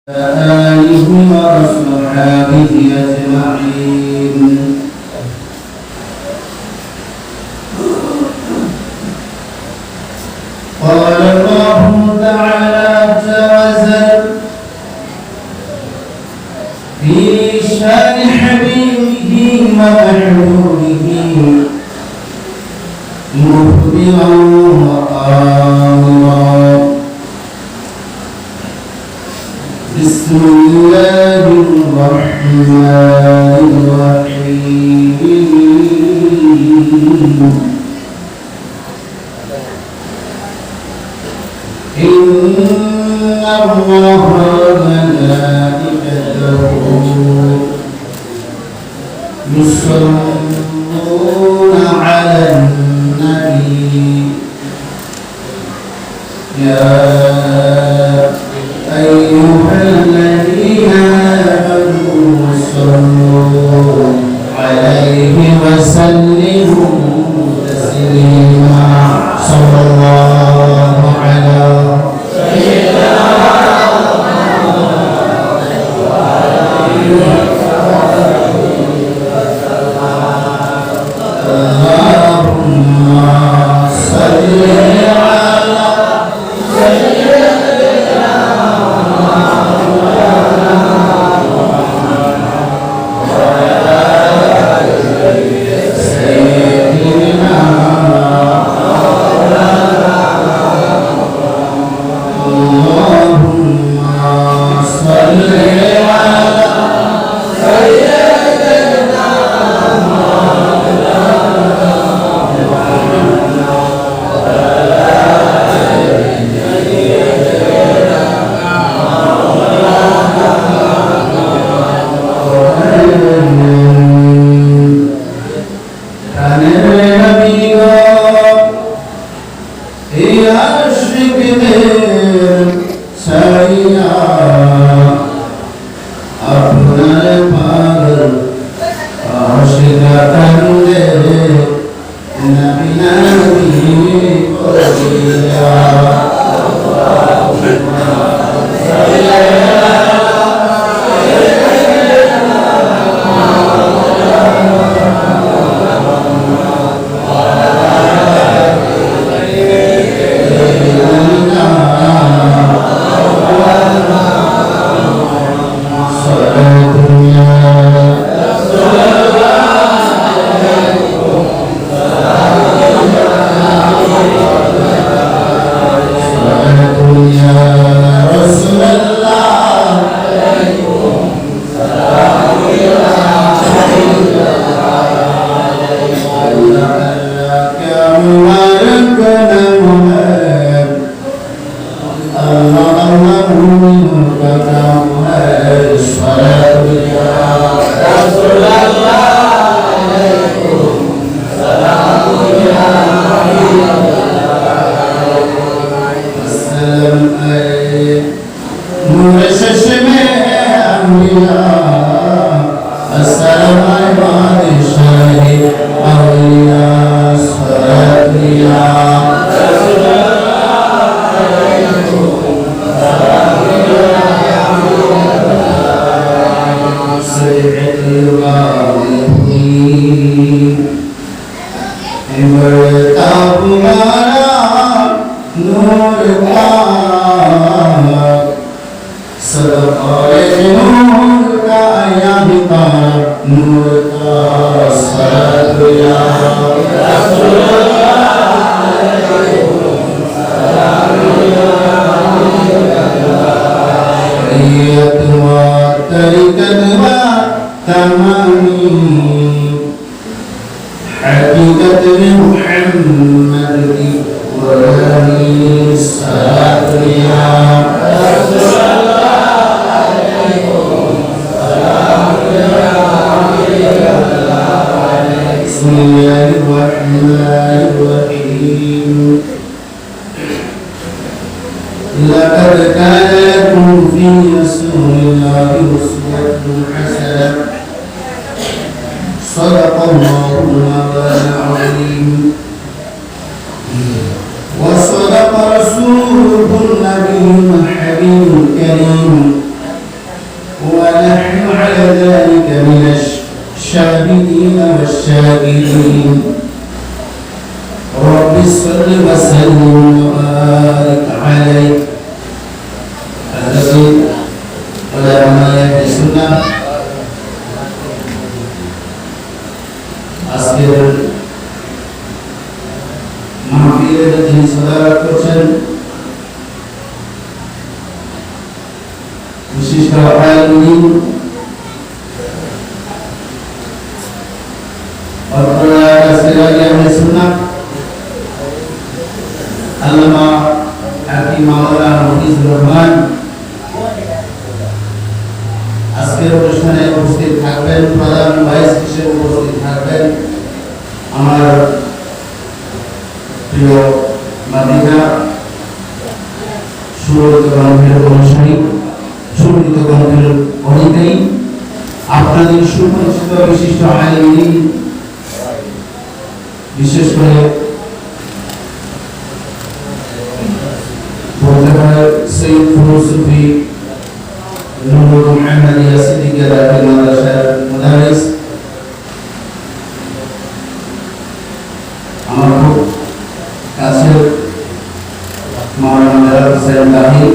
آله وأصحابه أجمعين. قال الله تعالى وجل في شان حبيبه ومحبوبه مخبرا وآمرا. بسم الله الرحمن الرحيم. إن الله وملائكته يصلون على النبي يا أيها الذين آمنوا صلوا عليه وسلموا تسليما. صلى الله على سيدنا اللهم صل على سيدنا لقد كان لكم في رسول الله أسوة حسنة. صدق الله مولانا العظيم وصدق رسوله النبي الحبيب الكريم ذلك من الشاهدين والشاكرين رب صل وسلم وبارك عليه الذي علماء السنة আজকের মাহফিলের যিনি সদারত করছেন বিশিষ্ট আলেম আল্লামা হাকিম মাওলানা মুফিজুর রহমান আজকের অনুষ্ঠানে উপস্থিত থাকবেন, প্রধান ভাইস হিসেবে উপস্থিত থাকবেন আমার প্রিয় মাদিনা সুরত গ্রন্থের অনুসারী, সুরত গ্রন্থের অধিকারী, আপনাদের সুপরিচিত বিশিষ্ট আলেম, বিশেষ করে বলতে হয় সৈয়দ ফুরুজ সুফি নুরুল মুহাম্মদিয়া সিদ্দিকিয়া দাখিল মাদ্রাসার মুদারিস, আমার খুব কাছের মাওলানা মেহরাব হোসেন তাহির,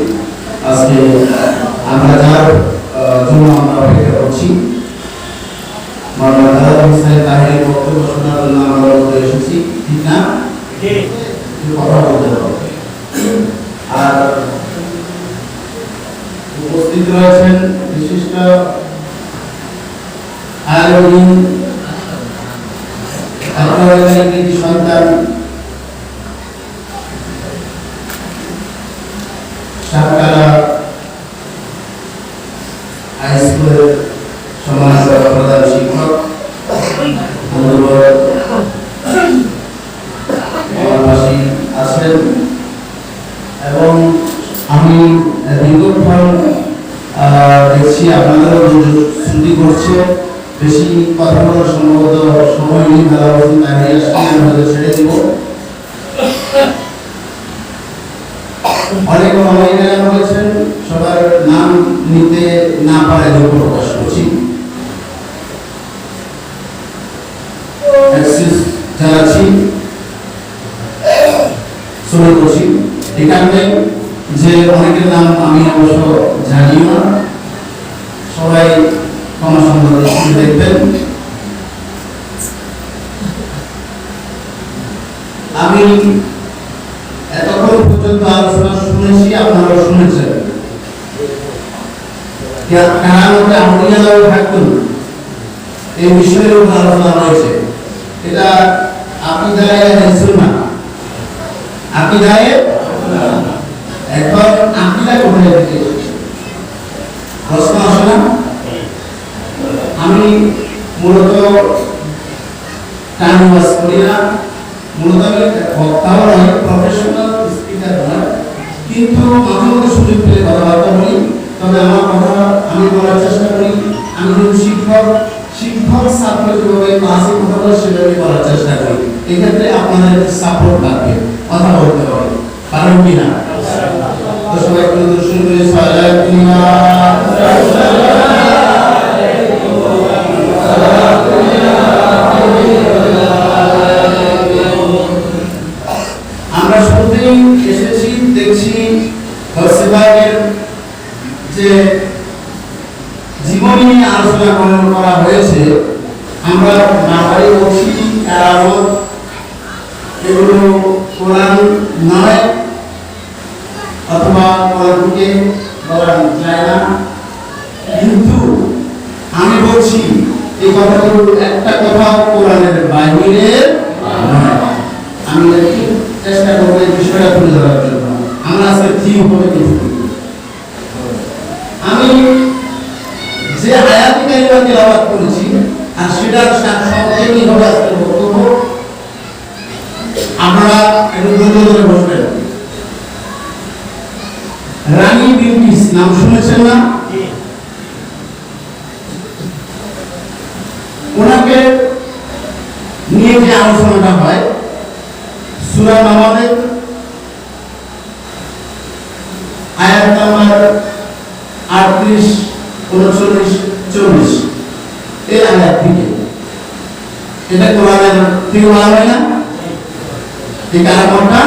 আজকে আমরা যার জন্য আমরা অপেক্ষা করছি মাওলানা মেহরাব হোসেন তাহিরের বক্তব্য শোনার জন্য আমরা বলতে এসেছি, ঠিক না? কথা বলতে হবে। আর উপস্থিত রয়েছেন বিশিষ্ট আলেম, আপনাদের কৃতি সন্তান সাতকারা হাই স্কুলের সমাজ প্রধান শিক্ষক আছেন, এবং আমি দীর্ঘক্ষণ দেখছি আপনাদেরও ছুটি করছে, বেশি কথা বলার সম্ভবত সময় নেই, তারা বলছেন দাঁড়িয়ে আসলে আমরা ছেড়ে দিব। অনেক মহিলারা রয়েছেন, সবার নাম নিতে না পারে দুঃখ প্রকাশ করছি, জানাচ্ছি, শুরু করছি। এই কারণে যে অনেকের নাম আমি অবশ্য জানিও না, সবাই ক্ষমা সুন্দর দেখবেন। আমি এতক্ষণ পর্যন্ত আলোচনা শুনেছি, আপনারাও শুনেছেন, কার মধ্যে আমলিয়াও থাকুন এই বিষয়ের উপর আলোচনা রয়েছে। এটা আকীদায়ে আহলে সুন্নাহ, আকীদায়ে এখন আকীদা কোথায় থেকে প্রশ্ন আসে না? আমি মূলত টাইমওয়াজ করি না, মূলত আমি বক্তাও নয়, প্রফেশনাল স্পিকার নয়, কিন্তু মাঝে মধ্যে সুযোগ পেলে কথাবার্তা বলি। তবে আমার কথা আমি বলার চেষ্টা করি, আমি যেহেতু শিক্ষক, শিক্ষক ছাত্র যেভাবে ক্লাসে কথা বলে সেভাবে বলার চেষ্টা করি। এক্ষেত্রে আপনাদের সাপোর্ট লাগবে, কথা বলতে হবে, পারেন কি না? তো সবাই একটু শুরু করি। আমরা শুরুতেই এসেছি, দেখছি যে জীবনী নিয়ে আলোচনা করা হয়েছে। আমরা বাঙালি বলছি কারামত, এগুলো কোরআন নয় অথবা কোরআনকে বলা যায় না, কিন্তু আমি বলছি এই কথাগুলো একটা কথা কোরআনের বাইরের নয়। আমি চেষ্টা করবো এই বিষয়টা তুলে ধরার জন্য। আমরা আজকে থিম হবে কিছু, আমি যে আয়াতি কারিমা তেলাওয়াত করেছি আর সেটার সংক্ষেপই হবে আজকের বক্তব্য। আপনারা একটু ধৈর্য ধরে বসবেন। রানী বিলকিস নাম শুনেছেন না? ওনাকে নিয়ে যে আলোচনাটা হয় সূরা নামালের আয়াত নাম্বার 38, 39, 40 এই আয়াত থেকে। এটা কোরআনের থেকে বলা হয় না? এই কারণটা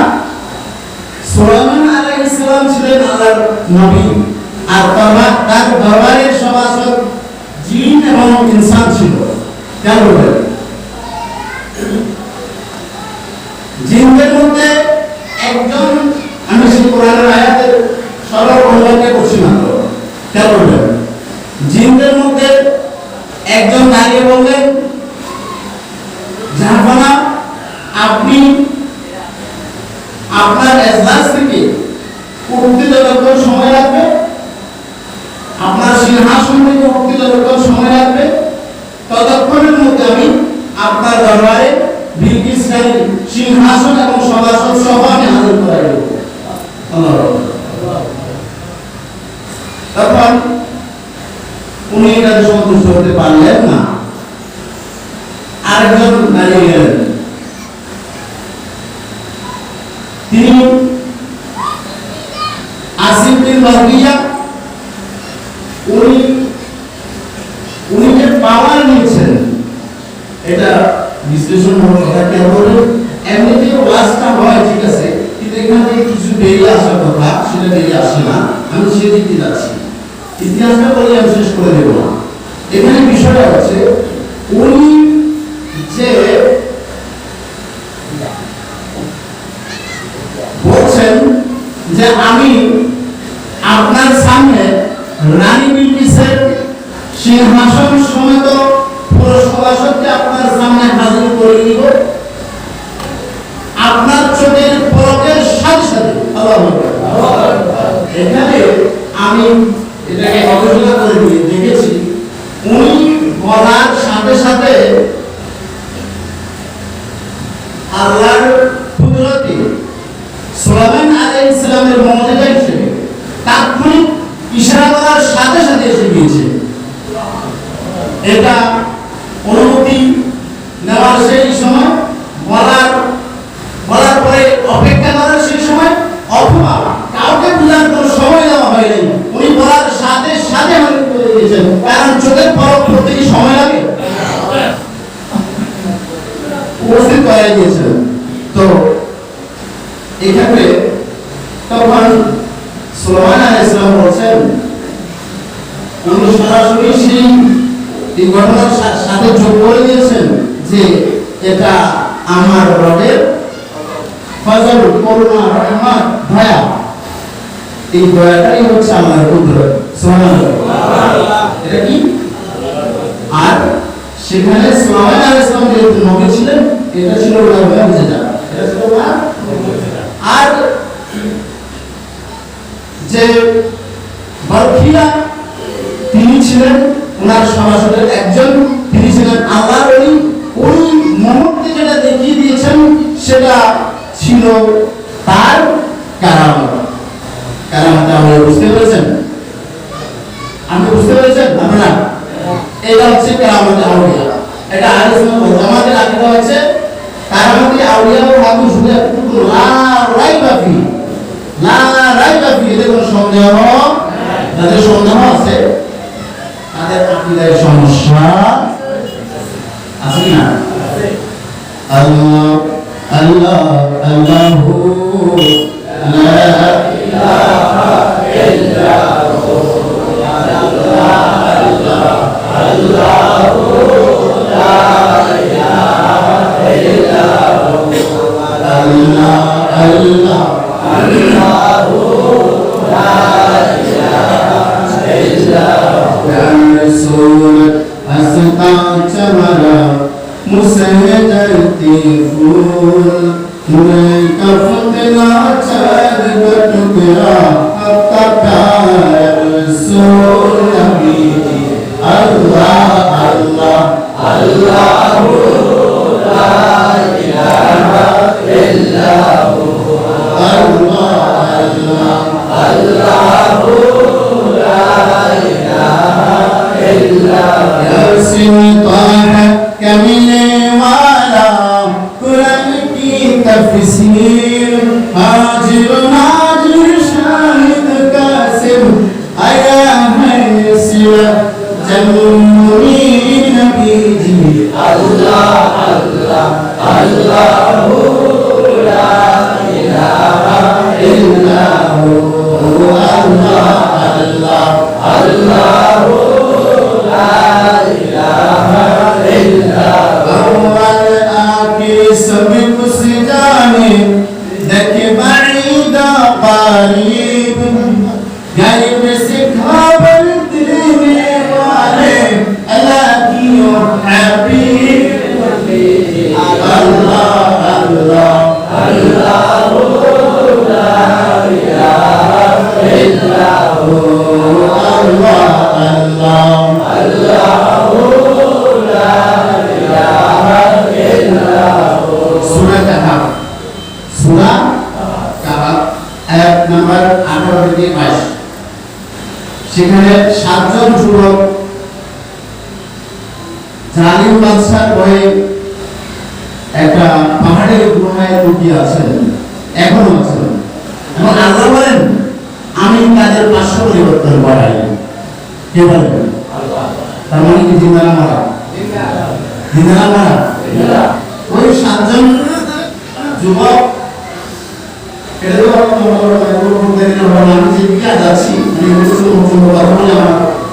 সুলাইমান আলাইহিস সালাম ছিলেন আল্লাহর নবী, আর তার দরবারের সভাসদ জিন এবং ইনসান ছিল। কেন বলেন? জিনদের মধ্যে একজন, আমি সেই কোরআনের আয়াতের সরল অনুবাদটা করছি মাত্র, কেন বলেন? জিনদের মধ্যে একজন দাঁড়িয়ে বললেন, জাহাপনা, আপনি আপনার এজলাস থেকে উঠতে যতক্ষণ সময় লাগবে, আপনার সিংহাসন থেকে উঠতে যতক্ষণ সময় লাগবে, ততক্ষণের মধ্যে আমি আপনার দরবারে বিলকিস রানীর সিংহাসন এবং সভাসদ সহ আমি হাজির করাই দেব। তখন উনি এটাতে সন্তুষ্ট হতে পারলেন না। আরেকজন দাঁড়িয়ে গেলেন, তিনি আসিফ বিন বারকিয়া। উনি যে পাওয়ার নিয়েছেন, এটা বিশ্লেষণ হওয়ার কথা কেন বলেন? এমনিতে ওয়াজটা হয় ঠিক আছে, কিন্তু এখান থেকে কিছু বেরিয়ে আসার কথা, সেটা বেরিয়ে আসে না। আমি সেদিকে যাচ্ছি, ইতিহাসটা বলে আমি শেষ করে দেব না। এখানে বিষয়টা হচ্ছে, উনি যে বলছেন যে আমি আপনার সামনে রানী বিলকিসের সিংহাসন সমেত পুরো সভাসদকে আপনার সামনে হাজির করে দিব আপনার চোখের পলকের সাথে সাথে। এখানে আমি এটাকে গবেষণা করে দেখেছি, উনি বলার সাথে সাথে আল্লাহর কুদরতে সুলাইমান আলাইহিস সালামের মুজিজা হিসেবে তাৎক্ষণিক ইশারা করার সাথে সাথে এসে গিয়েছে। এটা অনুমতি নেওয়ার সেই সময়, বলার পরে অপেক্ষা করার সেই সময়, অথবা কাউকে বোঝার কোনো সময় দেওয়া হয়নি। উনি বলার সাথে সাথে আমাকে করে দিয়েছেন, কারণ চোখের পলক পড়তে কি সময় লাগে? উপস্থিত করে দিয়েছেন। তো এখানে তখন সুলাইমান আলাইহিস সালাম বলছেন, উনি সরাসরি সেই এই ঘটনার সাথে যোগ করে দিয়েছেন যে এটা আমার রবের ফজল, করুণা, রহমত, দয়া। এই দয়াটাই হচ্ছে আল্লাহর কুদরত। সুবহানাল্লাহ। এটা কি? আর সেখানে সুলাইমান আলাইহিস সালাম যেহেতু নবী ছিলেন, এটা ছিল ওনার মুজিজা। এটা ছিল ওনার মুজিজা। আর যে বারকিয়া, তিনি ছিলেন ওনার সভাসদের একজন, তিনি ছিলেন আল্লাহর ওলি। ওই মুহূর্তে যেটা দেখিয়ে দিয়েছেন সেটা ছিল তার কারামত। কারামত আমরা বুঝতে পেরেছেন? আপনি বুঝতে পেরেছেন? আপনারা এটা হচ্ছে কারামত আউলিয়া। এটা আহলে সুন্নাত ওয়াল জামাতের আকীদা হচ্ছে কারামতি আউলিয়া ও হাদু শুনে লা রাইবা ফি, লা রাইবা ফি, এতে কোনো সন্দেহ নাই। যাদের সন্দেহ আছে তাদের আকীদায় সমস্যা আছে না? আল্লাহ আল্লাহ আল্লাহু লা ইলাহা ইল্লাহু আল্লাহ আল্লাহ আল্লাহু লা ইলাহা ইল্লাহু আল্লাহ আল্লাহ আল্লাহু লা ইলাহা ইল্লাহু রসূল আসতা চমরা मुझसे जलती फूल मैं कफतना चाँद बट गया आपका प्यार रसूल नबी अल्लाह अल्लाह अल्लाह ला इलाहा इल्लल्लाह अल्लाह अल्लाह अल्लाह ला इलाहा इल्लल्लाह यासीन कमीने वाला कुरान की तफसीर हाजिर नाजिर शाहिद कासिम आया है सिवा এমনি নবীজি আল্লাহ আল্লাহ আল্লাহু লা ইলাহা ইল্লাহু আল্লাহ আল্লাহ আল্লাহু লা ইলাহা ইল্লাহু अव्वल आखिर सब कुछ जाने देखे बईदा करीब गायब से खबर देने वाले अल्लाह की हबीब अल्लाह अल्लाह আল্লাহু লা ইলাহা ইল্লাহু अल्लाह अल्लाह আল্লাহু লা ইলাহা ইল্লাহু सूरह कहफ सूरह कहफ आयत नंबर 18 থেকে 22 সেখানে সাতজন যুবক জালিম বাদশার ভয়ে একটা পাহাড়ের গুহায় লুকিয়ে আছেন, এখনো আছেন। এবং আল্লাহ বলেন আমি তাদের পার্শ্ব পরিবর্তন করাই। কে বলেন? তার মানে কি জিন্দারা মারা? জিন্দারা মারা? ওই সাতজন যুবক এটা তো আমি যে দিকে যাচ্ছি কথা বলে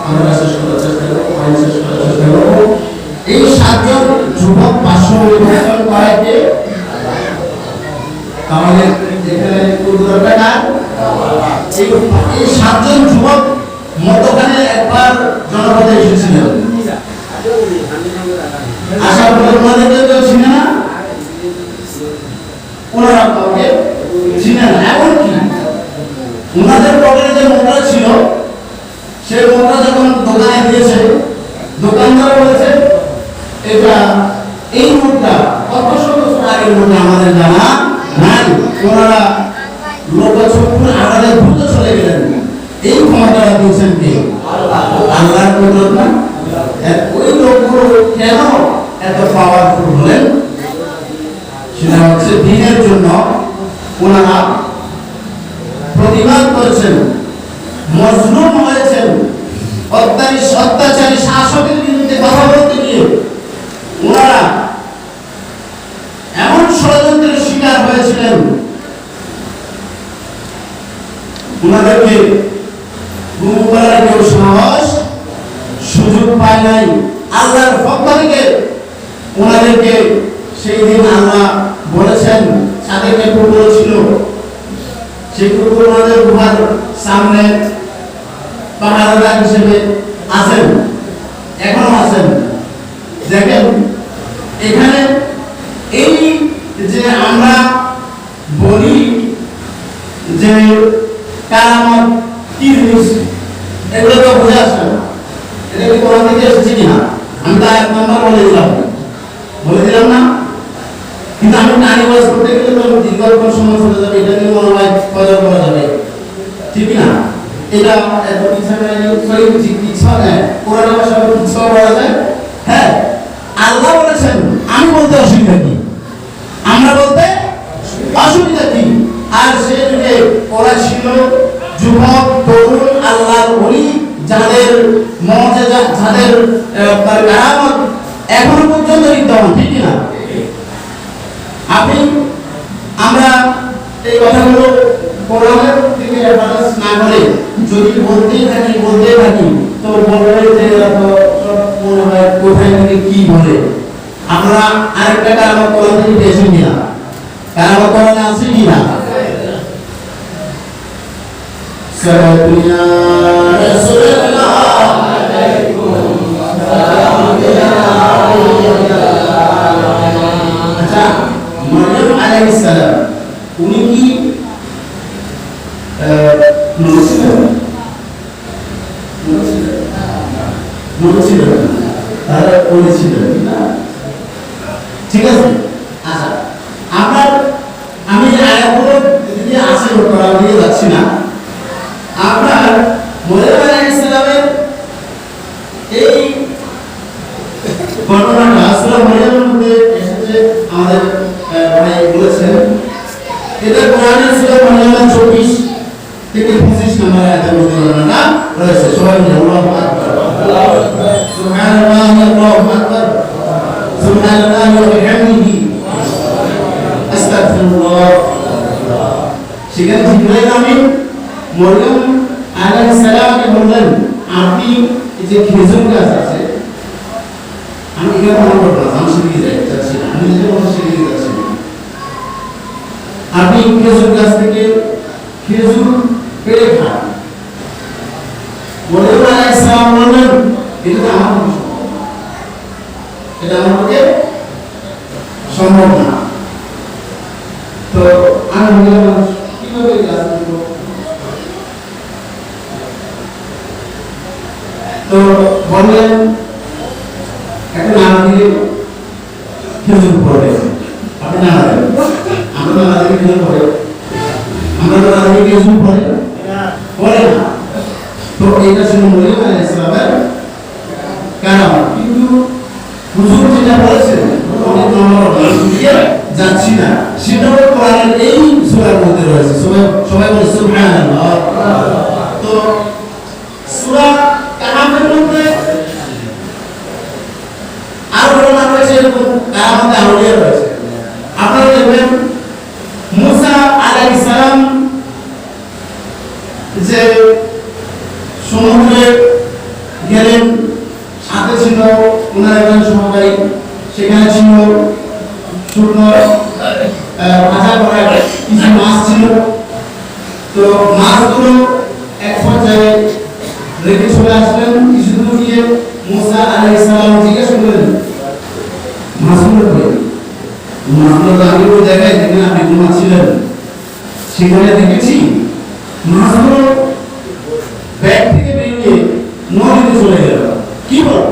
আমরা শেষ করার চেষ্টা করবো। এই সাতজন যুবক পার্শ্ব পরিবর্তন করাইতে আমাদের যেখানে দরকার এই সাতজন যুবক মধ্যখানে একবার জনপদে এসেছিলেন। আসার পরে ওনাদেরকে কেউ চিনে না, ওনারা কাউকে চিনে না। এমনকি ওনাদের পকেটে যে মুদ্রা ছিল সেই মুদ্রা যখন দোকানে দিয়েছে, দোকানদার বলেছে এটা এই মুদ্রা কত শত বছর আগের মুদ্রা আমাদের জানা নাই। ওনারা লোক চক্ষুর আড়ালে দ্রুত চলে গেলেন। এই ক্ষমতাটা দিয়েছেন কে? আল্লাহর কুদরত না? ওই লোকগুলো কেন এত পাওয়ারফুল হলেন? সেটা হচ্ছে দ্বীনের জন্য ওনারা প্রতিবাদ করেছেন, মজলুম হয়েছেন, অত্যাচারী শাসকের বিরুদ্ধে কথা বলতে গিয়ে ওনারা এমন ষড়যন্ত্রের শিকার হয়েছিলেন, ওনাদেরকে গুম করার কেউ সাহস সুযোগ পায় নাই। আল্লাহর পক্ষ থেকে ওনাদেরকে সেই দিন আল্লাহ বলেছেন তাদেরকে কুকুর ছিল, সেই কুকুর ওনাদের গুহার সামনে পাহারাদার হিসেবে আছেন, এখনো আছেন। দেখেন এখানে এই যে আমরা বলি যে কারামত কি জিনিস, এগুলো তো বোঝা আসে না। এটা কি কোরআন থেকে এসেছে কিনা আমি তো এক নম্বর বলে দিলাম না, কিন্তু আমি নারী ওয়াজ করতে গেলে তো দীর্ঘক্ষণ সময় চলে যাবে, এটা নিয়ে মনোনয় কদর করা যাবে, ঠিক না? এটা এত ইচ্ছা নেই, কোরআনের ভাষা ইচ্ছা বলা যায়। হ্যাঁ, আল্লাহ বলেছেন আমি বলতে অসুবিধা কি, আমরা বলতে অসুবিধা কি? আর সে যুগে ওরা ছিল যুবক তরুণ আল্লাহর ওলি, যাদের মুজিজা, যাদের কারামত এখনো পর্যন্ত বিদ্যমান, ঠিক না? আমরা এই কথাগুলো কোরআনের থেকে রেফারেন্স না করে যদি বলতেই থাকি তো বলবে যে মনে হয় কোথায় থেকে কি বলে। আমরা আরেকটা কারামত কোরআন থেকে পেয়েছি কিনা? কারামত কোরআনে আছে কিনা? সালাতু ইয়া রাসূলুল্লাহ আলাইকুম সালাম ইয়া আচ্ছা, মরিয়ম আলাইহিস সালাম উনি কি তারা বলেছিলেন না, ঠিক আছে? আচ্ছা, আমি আয়াতগুলো যদি আসে করা দিয়ে যাচ্ছি না, আপনার মরিয়ম আলাইহিস সালামের এই ঘটনাটা সূরা মরিয়মের মধ্যে এসেছে, আমাদের ভাই বলেছেন। এটা কোরআনের সূরা মরিয়মের 24 থেকে 25 নম্বর আয়াতের মধ্যে ঘটনাটা রয়েছে। সবাই বলুন আল্লাহু আকবার। আপনি এই যে খেজুর গাছ আছে, আমি এখানে মনে করবো আমি সেদিকে যাচ্ছি না, আমি নিজে বলতে সেদিকে যাচ্ছি না। আপনি খেজুর গাছ থেকে খেজুর পেড়ে খান, বলে ইসলাম বললেন এটা আমার পক্ষে সম্ভব, এটা আমার পক্ষে সম্ভব না। তো আমি কিভাবে গাছ দিব? তো বললেন একটা নাম দিলে খেজুর পড়ে, আপনি না দেবেন, আমরা না দিলে খেজুর পড়ে, আমরা না দিলে খেজুর পড়ে পড়ে না। তো এটা ছিল মরিয়ম আলাইহিস সালামের কারণ, কিন্তু হুজুর যেটা বলেছেন অনেক নম্বর দিয়ে যাচ্ছি না, সেটাও কোরআনের এই সূরার মধ্যে রয়েছে। সবাই বলে সুবহানাল্লাহ। তো সূরা কাহাফের মধ্যে আরো ঘটনা রয়েছে, এরকম কারামতে আউলিয়া রয়েছে। আপনারা দেখবেন মুসা আলাইহিস সালাম যে সমুদ্রে গেলেন, সাথে ছিল ওনার একজন সহকারী, সেখানে ছিল শুকনো ভাজা করা কিছু মাছ ছিল। তো মাছগুলো এক পর্যায়ে রেখে চলে আসলেন। কিছু দূর গিয়ে মুসা আলাইহিস সালাম জিজ্ঞাসা করলেন, মাছগুলো কই? মাছগুলো তো আমি ওই জায়গায় যেখানে আপনি ঘুমাচ্ছিলেন সেখানে দেখেছি, মাছগুলো ব্যাগ থেকে বেরিয়ে নদীতে চলে গেল। কি বল,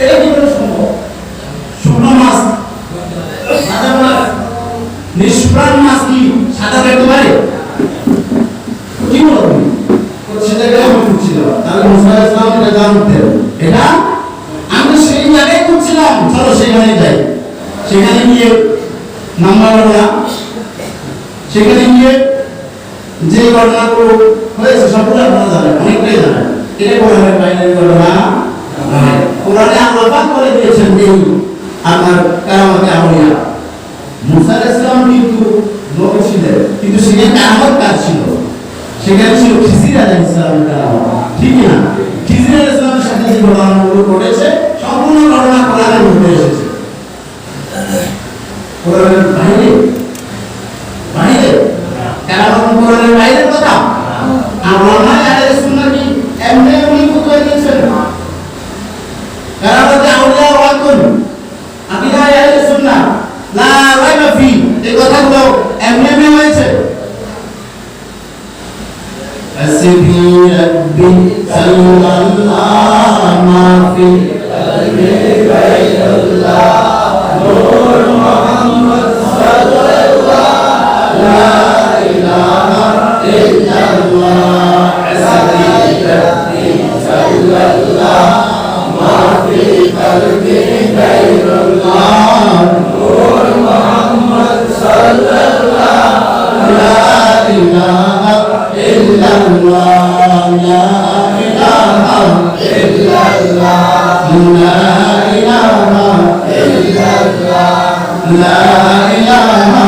এটা কি করে সম্ভব? শুকনো মাছ, সাদা মাছ, নিষ্প্রাণ মাছ কি সাঁতার কাটতে পারে? কি বল তুমি? সেটাকে আমি খুঁজছিলাম, তাহলে মুসা আলাইহিস সালাম এটা জানতেন। এটা আমি সেই জায়গায় খুঁজছিলাম, চলো সেখানে যাই। সেখানে গিয়ে নাম্বার না, সেখানে গিয়ে যে ঘটনাগুলো হয়েছে সবগুলো আপনারা জানেন, অনেকটাই জানেন। এটা কোরআনের বাইরের ঘটনা নয়। কোরআনে আল্লাহ পাক করে দিয়েছেন এই আপনার কারামতে আউলিয়া। মুসা আলাইহিস সালাম কিন্তু নবী ছিলেন, কিন্তু সেখানে কারামত কাজ ছিল, সেখানে ছিল খিজির আলাইহিস সালামের কারামত, ঠিক না? খিজির আলাইহিস সালামের সাথে যে ঘটনাগুলো ঘটেছে সম্পূর্ণ ঘটনা কোরআনের মধ্যে এসেছে। কোরআনের বাইরে বাইরে কারামত কোরআনের বাইরের কথা। আমার না আহলে সুন্নাহ কি এমনি উনি কোথায় দিয়েছেন? কারামতে আউলিয়া ওয়াকুন আকিদা আহলে সুন্নাহ লা রাইবা ফি, এই কথাগুলো এমনি হয়েছে। আসবি রাব্বি সাল্লাল্লাহু মাফি কলবি গায়রুল্লাহ নূর মুহাম্মদ সাল্লাল্লাহু লা ইলাহা ইল্লাল্লাহ। আসবি রাব্বি সাল্লাল্লাহু মাফি কলবি গায়রুল্লাহ নূর মুহাম্মদ সাল্লাল্লাহু লা ইলাহা ইল্লাল্লাহ। লা ইলাহা ইল্লাল্লাহ। লা ইলাহা ইল্লাল্লাহ। লা ইলাহা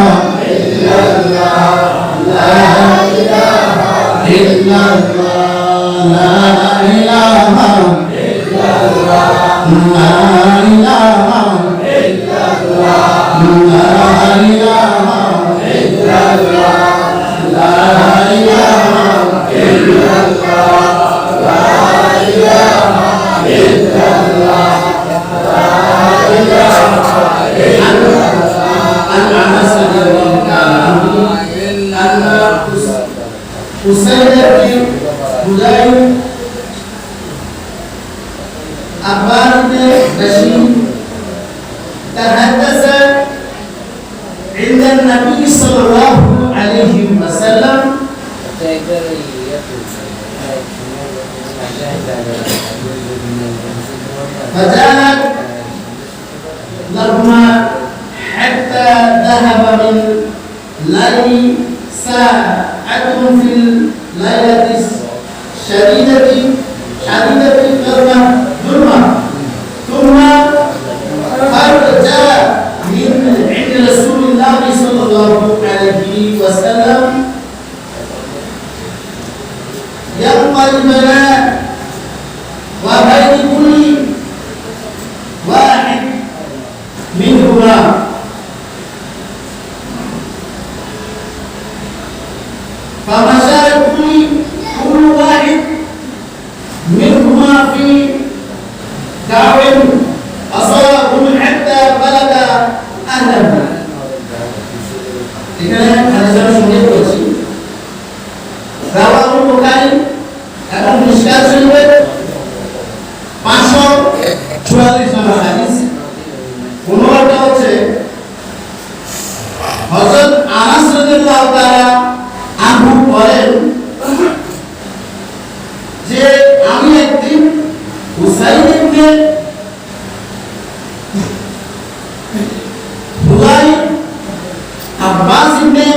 ইল্লাল্লাহ। লা ইলাহা ইল্লাল্লাহ। লা ইলাহা ইল্লাল্লাহ। লা ইলাহা ইল্লাল্লাহ। লা ইলাহা ইল্লাল্লাহ। লা ইলাহা ইল্লাল্লাহ। লা ইলাহা ইল্লাল্লাহ। লা ইলাহা ইল্লাল্লাহ। আনাস রাদিয়াল্লাহু তাআলা আনহু আন্না উসাইদ বিন হুদাইর আখবার ইবনে বাশীর تحدث عند النبي صلى الله عليه وسلم فجاءت لهما حتى ذهب من الليل ساعة في الليلة شديدة الظلمة ثم خرج من عند رسول الله صلى الله عليه وسلم ينقلبان في دار أصابهم حتى بلغ أهلها এখানে হাদিসের সঙ্গে বলছি রাওয়াহুল বুখারী এবং মিশকাত শরীফের 544 নম্বর হাদিস। অনুবাদটা হচ্ছে হযরত আনাস রাদিয়াল্লাহু তাআলা আনহু বলেন যে আমি একদিন উসাইদ ইবনে হুযাইর আব্বাস ইবনে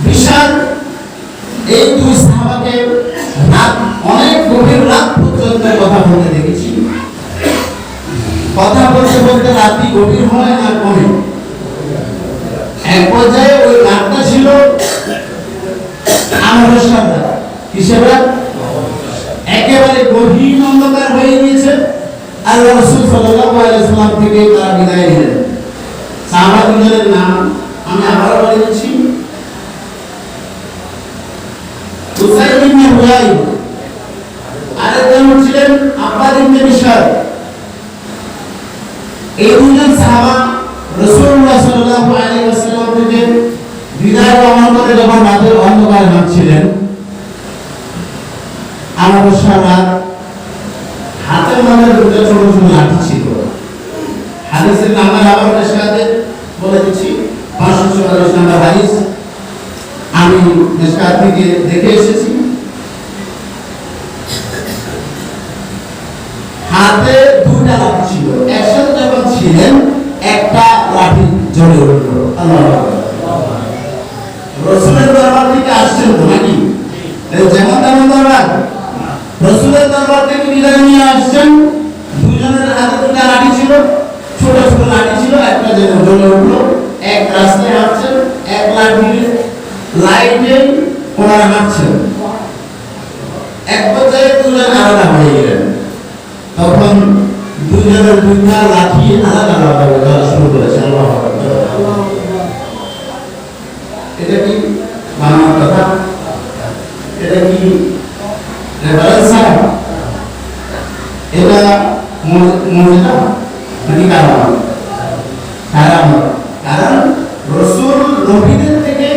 বিশাল এই দুই সাহাবাকে রাত অনেক গভীর রাত পর্যন্ত কথা বলতে দেখেছি। কথা বলতে বলতে রাত্রি গভীর হয় আর কমে। এক পর্যায়ে ওই রাতটা ছিল আমাবস্যার রাত। কিসের রাত? একেবারে গভীর অন্ধকার হয়ে গিয়েছে। আল্লাহ রাসূল সাল্লাল্লাহু আলাইহি ওয়াসাল্লাম থেকে তারা বিদায় নিলেন। সাহাবাদের নাম আমি আবার বলে দিচ্ছি। উসাইদ ইবনে হুযাইর, আরেকজন ছিলেন আব্বাস ইবনে বিশার। এই দুজন সাহাবা রাসূলুল্লাহ সাল্লাল্লাহু আলাইহি ওয়াসাল্লাম থেকে বিদায় গ্রহণ করে যখন রাতের অন্ধকারে হাঁটছিলেন, আমাবস্যার রাত, হাতের মধ্যে দুটো ছোট ছোট লাঠি ছিল। হাদিসের নাম্বার আবার মিশকাতে বলে দিচ্ছি, 544 নম্বর হাদিস। আমি মিশকাত থেকে দেখে এসেছি। হাতে দুইটা লাঠি ছিল, একসাথে যখন ছিলেন একটা লাঠি জ্বলে উঠল। আল্লাহু আকবার। রাসূলের দরবার থেকে আসছেন তো নাকি? যেমন তেমন দরবার। রাসূলের দরবার থেকে বিদায় নিয়ে আসছেন, দুজনের হাতে দুইটা লাঠি ছিল, ছোট ছোট লাঠি ছিল, একটা যেন জ্বলে উঠলো। এক রাস্তায় হাঁটছেন, এক লাঠি লাইটে ওনারা হাঁটছেন। এক পর্যায়ে দুজন আলাদা হয়ে গেলেন। তখন দুজনের দুইটা লাঠি আলাদা আলাদা হয়ে যাওয়া শুরু করেছে। আল্লাহু আকবার। এটা কি মানব কথা? এটা কি রেফারেন্স? এটা মুজিজা নাকি কারামত? কারামত। কারণ রাসূল নবীদের থেকে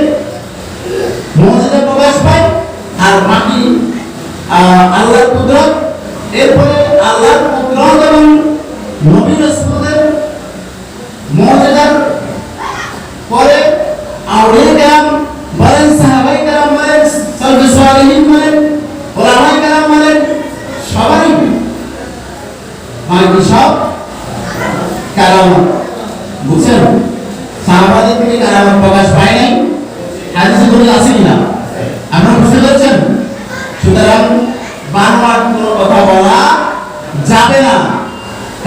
মুজিজা প্রকাশ পায়, আর বাকি আল্লাহর কুদরত। এরপরে আল্লাহর কুদরত এবং নবী রাসূলদের মুজিজার পরে আউলিয়া কেরাম বলেন, সাহাবায়ে কেরাম বলেন, সালফে সালেহিন বলেন, উলামায়ে কেরাম বলেন, সবারই মানে সব কারামত। বুঝছেন? সাহাবাদের থেকে কারামত প্রকাশ পায় নাই, হাদিসে কোনো আছে কিনা আপনারা বুঝতে পারছেন? সুতরাং বানোয়াট কোনো কথা বলা যাবে না,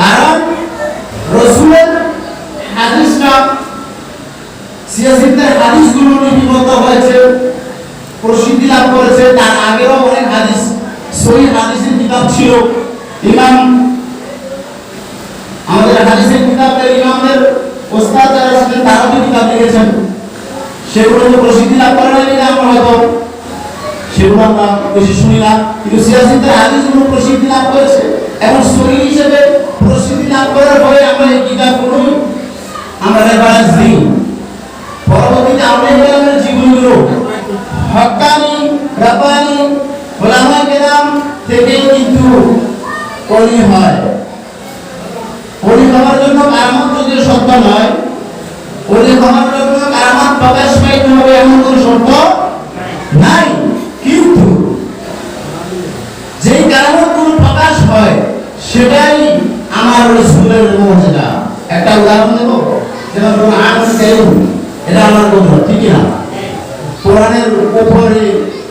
কারণ রাসূলের হাদিসটা সিয়াসিদের হাদিসগুলো লিপিবদ্ধ হয়েছে, প্রসিদ্ধি লাভ করেছে। তার আগেও অনেক হাদিস, সহিহ হাদিসের কিতাব ছিল। ইমাম আমাদের হাদিসের কিতাবের ইমামদের ওস্তাদ যারা ছিলেন তারাও কিতাব লিখেছেন, সেগুলো তো প্রসিদ্ধি লাভ করে নাই বলে আমরা হয়তো সেগুলো আমরা বেশি শুনি না। কিন্তু সিয়াসিদের হাদিসগুলো প্রসিদ্ধি লাভ করেছে এবং সহিহ হিসেবে প্রসিদ্ধি লাভ করার পরে আমরা এই কিতাবগুলো আমরা রেফারেন্স দিই। পরবর্তীতে আউলিয়া কেরামের জীবনীগুলো হক্কানি, রাব্বানি, উলামায়ে কেরাম থেকে কিন্তু ওলি হয়। ওলি হওয়ার জন্য কারামত যদি সত্য নয়, ওলি হওয়ার জন্য কারামত প্রকাশ পাইতে হবে এমন কোনো শর্ত নাই। কিন্তু যেই কারামতগুলো প্রকাশ হয় সেটাই আমার রাসূলের মুজিজা। একটা উদাহরণ দেব, যেমন কোরআনুল কারীম, এটা আমার কথা, ঠিক না? কোরআনের উপরে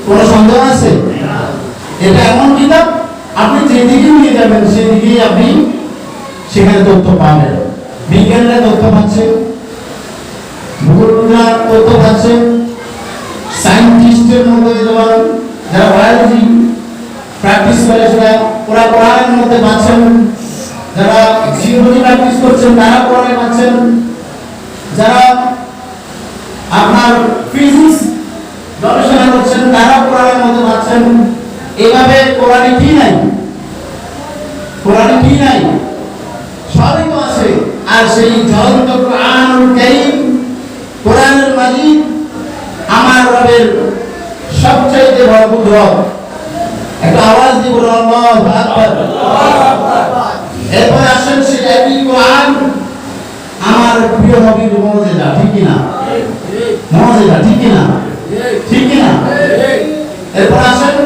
কোনো সন্দেহ আছে? এটা এমন কিতাব, আপনি যেদিকে নিয়ে যাবেন সেদিকেই আপনি সেখানে তথ্য পাবেন। বিজ্ঞানীরা তথ্য পাচ্ছে, ভূগোলবিদরা তথ্য পাচ্ছে, সায়েন্টিস্টের মধ্যে যেমন যারা বায়োলজি প্র্যাকটিস করে সেটা ওরা কোরআনের মধ্যে পাচ্ছেন, যারা জিওলজি প্র্যাকটিস করছেন তারা কোরআনে পাচ্ছেন, যারা আপনার ফিজিক্স গবেষণা করছেন তারা কোরআনের মধ্যে পাচ্ছেন। এভাবে কোরআনে কি নাই? কোরআনে কি নাই? সবই তো আছে। আর সেই জ্বলন্ত কোরআনুল কারীম, কোরআনুল মাজিদ আমার রবের সবচাইতে বড় কুদরত। একটা আওয়াজ দিব আল্লাহু আকবার। এরপর আসেন সেই একই কোরআন আমার প্রিয় নবীর মুজিজা, ঠিক কি না? মুজিজা, ঠিক কি না? ঠিক কি না? এরপর আসেন,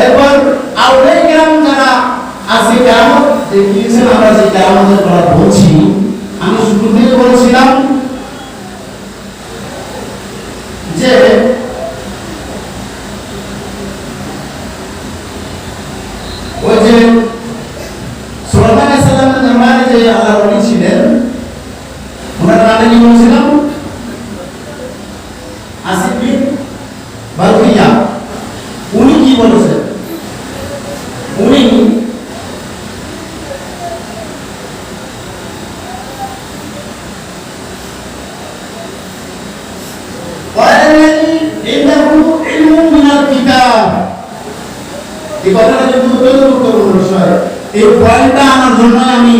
এরপর আউলিয়া কিরাম যারা আছে কিয়ামত দেখিয়েছেন, আমরা যে কিয়ামতের কথা বলছি, আমি শুরু থেকে বলছিলাম যে ওই যে সুলাইমান আলাইহিস সালামের দরবারে যে আল্লাহর ওলি ছিলেন, ওনার নামে কি বলছিলাম? আসিফ বিন বারকিয়া। উনি কি বলেছেন? উনি এই কথাটা কিন্তু গুরুত্বপূর্ণ বিষয়। এই পয়েন্টটা আমার জন্য আমি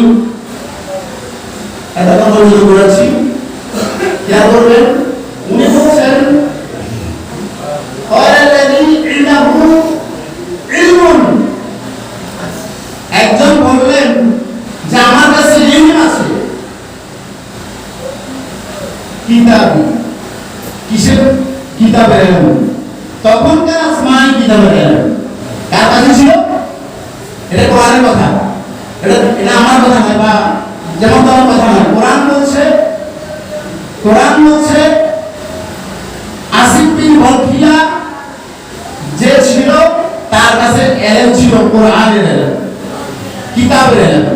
এটা কথা করেছি। খেয়াল করবেন, উনি বলছেন একজন বললেন যে আমার কাছে ইলম আছে। কিতাব, কিসের? কিতাবের ইলম। তখনকার আসমানি কিতাবের ইলম কার কাছে ছিল? এটা কোরআনের কথা, এটা আমার কথা নয়, বা যেমন তোমার কথা নয়। কোরআন বলছে আসিফ বিন বারকিয়া যে ছিল তার কাছে ইলম ছিল, কোরআনের ইলম, কিতাবের ইলম।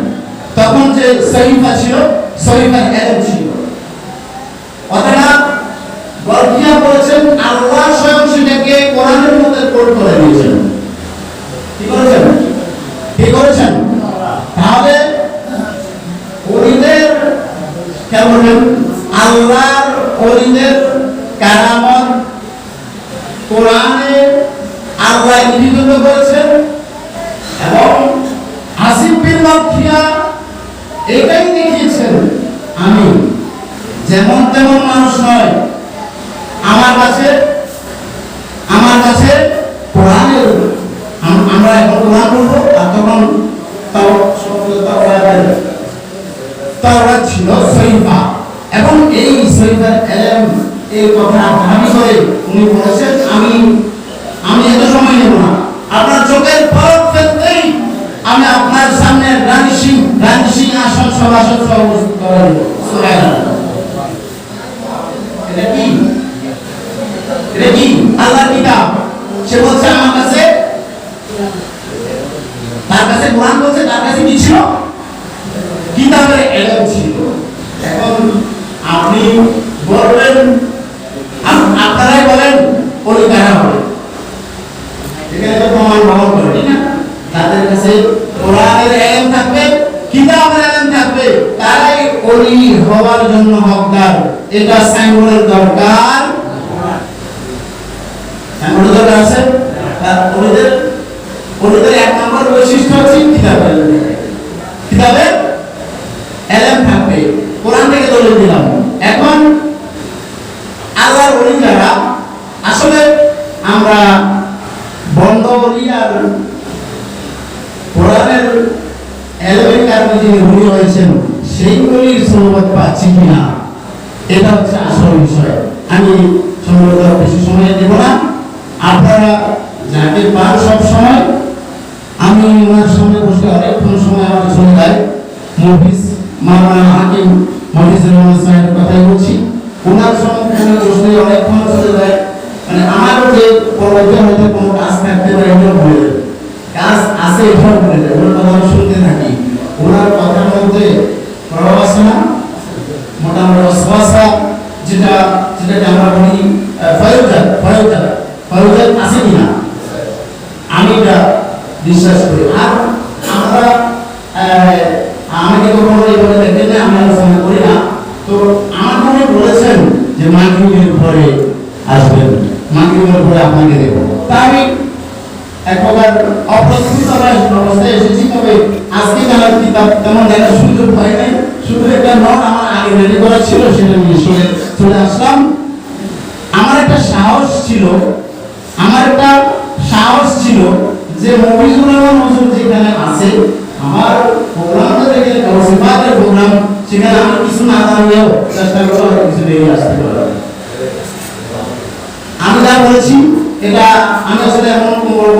তখন যে সহিফা ছিল, সহিফার ইলম ছিল। কথাটা বারকিয়া বলেছেন আল্লাহ স্বয়ং সেটাকে কোরআনের মধ্যে কোড করে দিয়েছেন। কি করেছেন? কি করেছেন? তাহলে ওলিদের কেমন? আল্লাহর ওলিদের কারামত কোরআনে আল্লাহ লিপিবদ্ধ করেছেন। এবং আসিফ বিন বারকিয়া এটাই দেখিয়েছেন, আমি যেমন তেমন মানুষ নয়, আমার কাছে কোরআনের, আমরা এখন কোরআন বলবো, আর তখন তাওরাত ছিল, সহিফা। এবং এই সহিফার ইলম, এই কথা দাবি করে উনি বলেছেন আমি এত সময় নেব না, আপনার চোখের পলক ফেলতেই আমি আপনার সামনে রানী সিং আসন সভাসদ সহ উপস্থিত করে দেব। সুবহানাল্লাহ। এটা কি? এটা কি? আল্লাহর কিতাব। সে বলছে আমার কাছে, তার কাছে কোরআন বলছে, তার কাছে কি ছিল? কিতাবের ইলম ছিল। এখন আপনি বলবেন, আপনারাই বলেন ওলি কারা হবে? এখানে তো প্রমাণ বহন করে, ঠিক না? তাদের কাছে কোরআনের ইলম থাকবে, কিতাবের ইলম থাকবে, তারাই ওলি হওয়ার জন্য হকদার। এটা সাইনবোর্ডের দরকার, সাইনবোর্ডের দরকার আছে। তার ওলিদের এক নম্বর বৈশিষ্ট্য হচ্ছে কিতাবের ইলম থাকবে। কোরআন থেকে দলিল দিলাম। এখন আল্লাহর ওলি যারা, আসলে আমরা বন্ধ ওলি আর কোরআনের ইলমের কারণে যিনি ওলি হয়েছেন সেই ওলির সুবহাত পাচ্ছি কিনা, এটা হচ্ছে আসল বিষয়। আমি সম্ভবত বেশি সময় দেব না, আপনারা যাকে পান সব সময়, আমি ওনার সামনে বসে অনেকক্ষণ সময় আমার চলে যায়। মুফিজ মাওলানা হাকিম মফিজুর রহমান সাহেবের কথাই বলছি, ওনার সম্মুখে বসলে অনেকক্ষণ চলে যায়। মানে আমারও যে পরবর্তী হয়তো কোনো কাজ থাকতে পারে, এটাও ভুলে যায়, কাজ আছে এটাও ভুলে যায়। ওনার কথা আমি শুনতে থাকি। ওনার কথার মধ্যে প্রভাব আছে না? মোটামুটি অশ্বাসা যেটাকে আমরা বলি ফয়জাত আছে কিনা, আমি এটা বিশ্বাস করি। আর আমরা আমাকে কখনো এইভাবে দেখেন না, আমি আলোচনা করি না। তো আমার মনে বলেছেন যে মাগরিবের পরে আসবেন, মাগরিবের পরে আপনাকে দেব। তা অপ্রস্তুত অবস্থায় এসেছি, তবে আজকে জানার কিতাব তেমন দেখার সুযোগ হয় নাই, শুধু একটা নোট আমার আগে রেডি করা ছিল, সেটা নিয়ে চলে আসলাম। আমার একটা সাহস ছিল যে মফিজুর রহমান হুজুর যেখানে আছে, আমার প্রোগ্রামটা দেখে সিফাতের প্রোগ্রাম, সেখানে আমি কিছু না জানলেও চেষ্টা করবো কিছু দেখে আসতে পারবো। আমি যা বলেছি এটা আমি আসলে এমন কোনো বড়